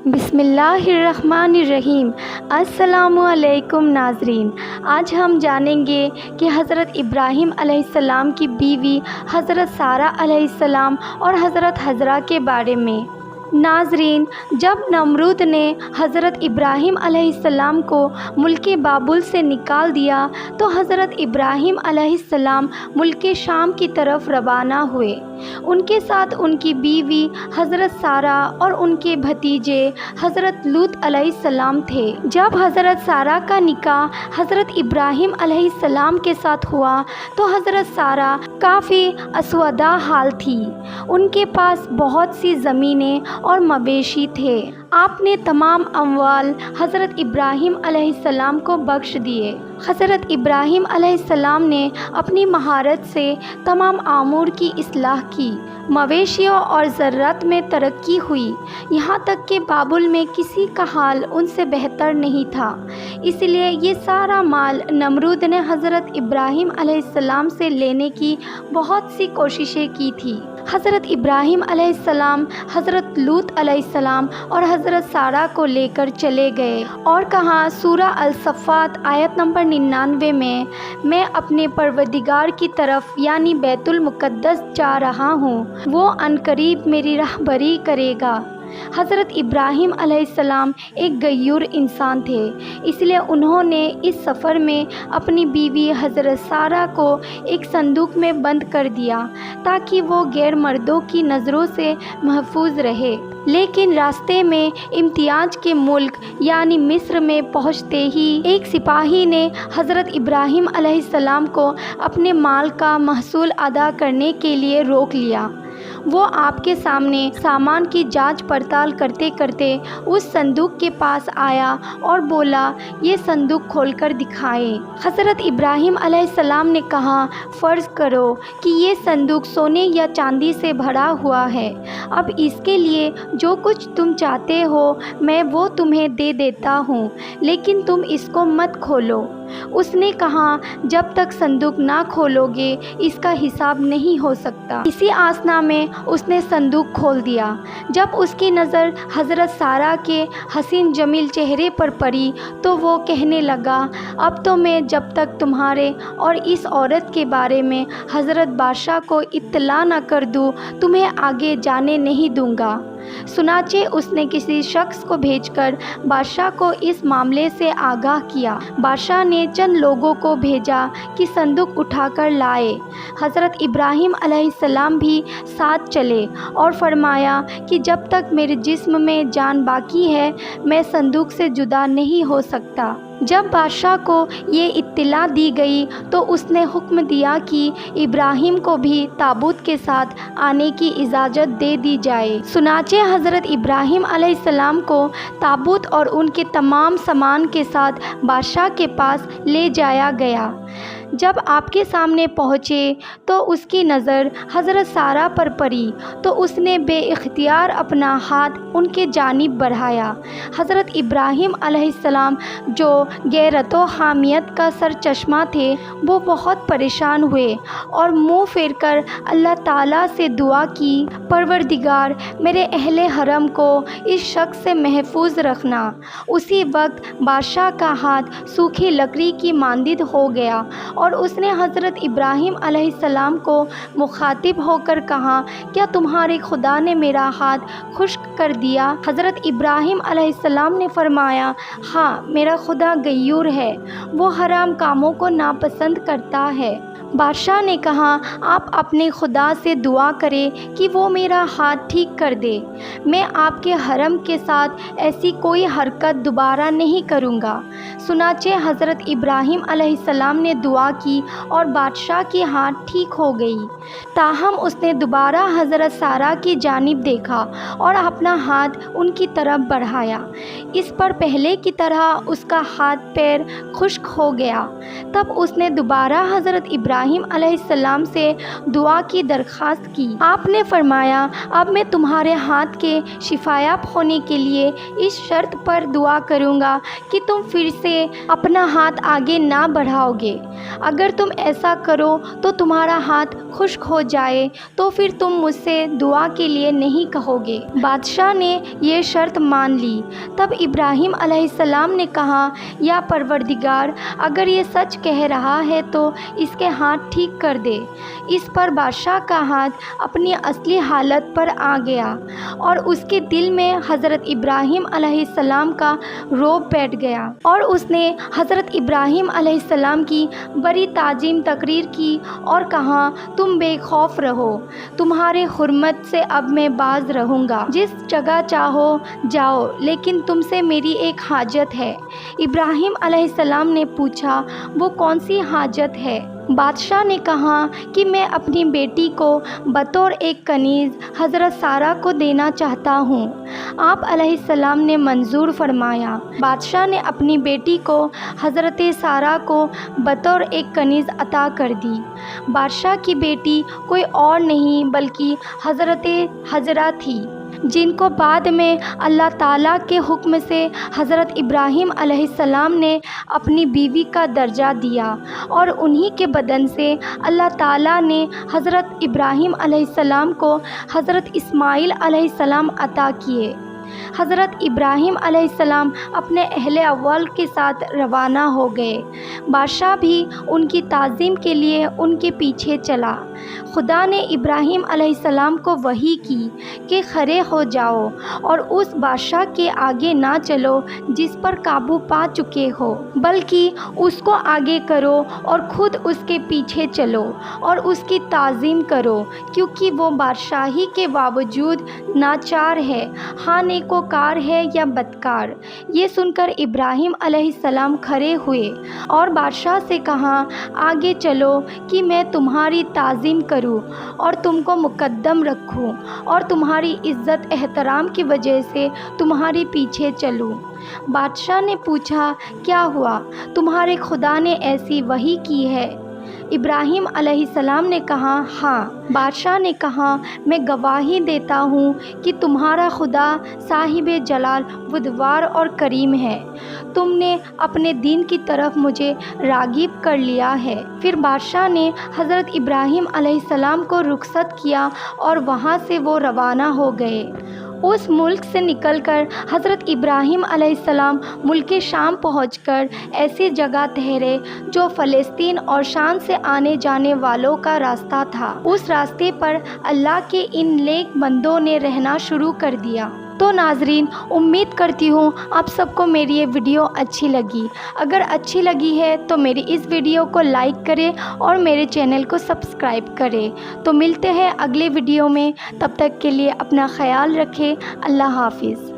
بسم اللہ الرحمن الرحیم۔ السلام علیکم ناظرین، آج ہم جانیں گے کہ حضرت ابراہیم علیہ السلام کی بیوی حضرت سارہ علیہ السلام اور حضرت حجرہ کے بارے میں۔ ناظرین، جب نمرود نے حضرت ابراہیم علیہ السلام کو ملک بابل سے نکال دیا تو حضرت ابراہیم علیہ السلام ملک شام کی طرف روانہ ہوئے۔ ان کے ساتھ ان کی بیوی حضرت سارہ اور ان کے بھتیجے حضرت لوط علیہ السلام تھے۔ جب حضرت سارہ کا نکاح حضرت ابراہیم علیہ السلام کے ساتھ ہوا تو حضرت سارہ کافی آسودہ حال تھی۔ ان کے پاس بہت سی زمینیں اور مویشی تھے۔ آپ نے تمام اموال حضرت ابراہیم علیہ السلام کو بخش دیے۔ حضرت ابراہیم علیہ السلام نے اپنی مہارت سے تمام امور کی اصلاح کی، مویشیوں اور زراعت میں ترقی ہوئی، یہاں تک کہ بابل میں کسی کا حال ان سے بہتر نہیں تھا۔ اس لیے یہ سارا مال نمرود نے حضرت ابراہیم علیہ السلام سے لینے کی بہت سی کوششیں کی تھی۔ حضرت ابراہیم علیہ السلام حضرت لوط علیہ السلام اور حضرت سارہ کو لے کر چلے گئے اور کہا، سورہ الصفات آیت نمبر 99 میں اپنے پروردگار کی طرف یعنی بیت المقدس جا رہا ہوں، وہ عنقریب میری رہبری کرے گا۔ حضرت ابراہیم علیہ السلام ایک غیور انسان تھے، اس لیے انہوں نے اس سفر میں اپنی بیوی حضرت سارہ کو ایک صندوق میں بند کر دیا تاکہ وہ غیر مردوں کی نظروں سے محفوظ رہے۔ لیکن راستے میں امتیاز کے ملک یعنی مصر میں پہنچتے ہی ایک سپاہی نے حضرت ابراہیم علیہ السلام کو اپنے مال کا محصول ادا کرنے کے لیے روک لیا۔ وہ آپ کے سامنے سامان کی جانچ پڑتال کرتے کرتے اس صندوق کے پاس آیا اور بولا، یہ صندوق کھول کر دکھائیں۔ حضرت ابراہیم علیہ السلام نے کہا، فرض کرو کہ یہ صندوق سونے یا چاندی سے بھرا ہوا ہے، اب اس کے لیے جو کچھ تم چاہتے ہو میں وہ تمہیں دے دیتا ہوں، لیکن تم اس کو مت کھولو۔ اس نے کہا، جب تک صندوق نہ کھولو گے اس کا حساب نہیں ہو سکتا۔ اسی آسنا میں اس نے صندوق کھول دیا۔ جب اس کی نظر حضرت سارہ کے حسین جمیل چہرے پر پڑی تو وہ کہنے لگا، اب تو میں جب تک تمہارے اور اس عورت کے بارے میں حضرت بادشاہ کو اطلاع نہ کر دوں تمہیں آگے جانے نہیں دوں گا۔ چنانچہ اس نے کسی شخص کو بھیج کر بادشاہ کو اس معاملے سے آگاہ کیا۔ بادشاہ نے چند لوگوں کو بھیجا کہ صندوق اٹھا کر لائے۔ حضرت ابراہیم علیہ السلام بھی ساتھ چلے اور فرمایا کہ جب تک میرے جسم میں جان باقی ہے میں صندوق سے جدا نہیں ہو سکتا۔ جب بادشاہ کو یہ اطلاع دی گئی تو اس نے حکم دیا کہ ابراہیم کو بھی تابوت کے ساتھ آنے کی اجازت دے دی جائے۔ چنانچہ حضرت ابراہیم علیہ السلام کو تابوت اور ان کے تمام سامان کے ساتھ بادشاہ کے پاس لے جایا گیا۔ جب آپ کے سامنے پہنچے تو اس کی نظر حضرت سارہ پر پڑی تو اس نے بے اختیار اپنا ہاتھ ان کے جانب بڑھایا۔ حضرت ابراہیم علیہ السلام جو غیرت و حامیت کا سرچشمہ تھے وہ بہت پریشان ہوئے اور منہ پھیر کر اللہ تعالیٰ سے دعا کی، پروردگار میرے اہل حرم کو اس شخص سے محفوظ رکھنا۔ اسی وقت بادشاہ کا ہاتھ سوکھی لکڑی کی مانند ہو گیا اور اس نے حضرت ابراہیم علیہ السلام کو مخاطب ہو کر کہا، کیا تمہارے خدا نے میرا ہاتھ خشک کر دیا؟ حضرت ابراہیم علیہ السلام نے فرمایا، ہاں میرا خدا غیور ہے، وہ حرام کاموں کو ناپسند کرتا ہے۔ بادشاہ نے کہا، آپ اپنے خدا سے دعا کریں کہ وہ میرا ہاتھ ٹھیک کر دے، میں آپ کے حرم کے ساتھ ایسی کوئی حرکت دوبارہ نہیں کروں گا۔ چنانچہ حضرت ابراہیم علیہ السلام نے دعا کی اور بادشاہ کی ہاتھ ٹھیک ہو گئی۔ تاہم اس نے دوبارہ حضرت سارہ کی جانب دیکھا اور اپنا ہاتھ ان کی طرف بڑھایا۔ اس پر پہلے کی طرح اس کا ہاتھ پیر خشک ہو گیا۔ تب اس نے دوبارہ حضرت ابراہیم ابراہیم علیہ السلام سے دعا کی درخواست کی۔ آپ نے فرمایا، اب میں تمہارے ہاتھ کے شفایاب ہونے کے لیے اس شرط پر دعا کروں گا کہ تم پھر سے اپنا ہاتھ آگے نہ بڑھاؤ گے۔ اگر تم ایسا کرو تو تمہارا ہاتھ خشک ہو جائے تو پھر تم مجھ سے دعا کے لیے نہیں کہو گے۔ بادشاہ نے یہ شرط مان لی۔ تب ابراہیم علیہ السلام نے کہا، یا پروردگار، اگر یہ سچ کہہ رہا ہے تو اس کے ہاتھ ٹھیک کر دے۔ اس پر بادشاہ کا ہاتھ اپنی اصلی حالت پر آ گیا اور اس کے دل میں حضرت ابراہیم علیہ السلام کا رعب بیٹھ گیا، اور اس نے حضرت ابراہیم علیہ السلام کی بڑی تعظیم تقریر کی اور کہا، تم بے خوف رہو، تمہارے حرمت سے اب میں باز رہوں گا، جس جگہ چاہو جاؤ، لیکن تم سے میری ایک حاجت ہے۔ ابراہیم علیہ السلام نے پوچھا، وہ کون سی حاجت ہے؟ بادشاہ نے کہا کہ میں اپنی بیٹی کو بطور ایک کنیز حضرت سارہ کو دینا چاہتا ہوں۔ آپ علیہ السلام نے منظور فرمایا۔ بادشاہ نے اپنی بیٹی کو حضرت سارہ کو بطور ایک کنیز عطا کر دی۔ بادشاہ کی بیٹی کوئی اور نہیں بلکہ حضرت ہاجرہ تھی، جن کو بعد میں اللہ تعالیٰ کے حکم سے حضرت ابراہیم علیہ السلام نے اپنی بیوی کا درجہ دیا، اور انہی کے بدن سے اللہ تعالیٰ نے حضرت ابراہیم علیہ السلام کو حضرت اسماعیل علیہ السلام عطا کیے۔ حضرت ابراہیم علیہ السلام اپنے اہل اول کے ساتھ روانہ ہو گئے۔ بادشاہ بھی ان کی تعظیم کے لیے ان کے پیچھے چلا۔ خدا نے ابراہیم علیہ السلام کو وحی کی کہ کھڑے ہو جاؤ اور اس بادشاہ کے آگے نہ چلو جس پر قابو پا چکے ہو، بلکہ اس کو آگے کرو اور خود اس کے پیچھے چلو اور اس کی تعظیم کرو، کیونکہ وہ بادشاہی کے باوجود ناچار ہے، ہاں نیکوکار ہے یا بدکار۔ یہ سن کر ابراہیم علیہ السلام کھڑے ہوئے اور بادشاہ سے کہا، آگے چلو کہ میں تمہاری تعظیم کروں اور تم کو مقدم رکھوں اور تمہاری عزت احترام کی وجہ سے تمہارے پیچھے چلوں۔ بادشاہ نے پوچھا، کیا ہوا؟ تمہارے خدا نے ایسی وحی کی ہے؟ ابراہیم علیہ السلام نے کہا، ہاں۔ بادشاہ نے کہا، میں گواہی دیتا ہوں کہ تمہارا خدا صاحب جلال، بردبار اور کریم ہے۔ تم نے اپنے دین کی طرف مجھے راغب کر لیا ہے۔ پھر بادشاہ نے حضرت ابراہیم علیہ السلام کو رخصت کیا اور وہاں سے وہ روانہ ہو گئے۔ اس ملک سے نکل کر حضرت ابراہیم علیہ السلام ملک شام پہنچ کر ایسی جگہ ٹھہرے جو فلسطین اور شام سے آنے جانے والوں کا راستہ تھا۔ اس راستے پر اللہ کے ان نیک بندوں نے رہنا شروع کر دیا۔ تو ناظرین، امید کرتی ہوں آپ سب کو میری یہ ویڈیو اچھی لگی۔ اگر اچھی لگی ہے تو میری اس ویڈیو کو لائک کریں اور میرے چینل کو سبسکرائب کریں۔ تو ملتے ہیں اگلے ویڈیو میں، تب تک کے لیے اپنا خیال رکھیں۔ اللہ حافظ۔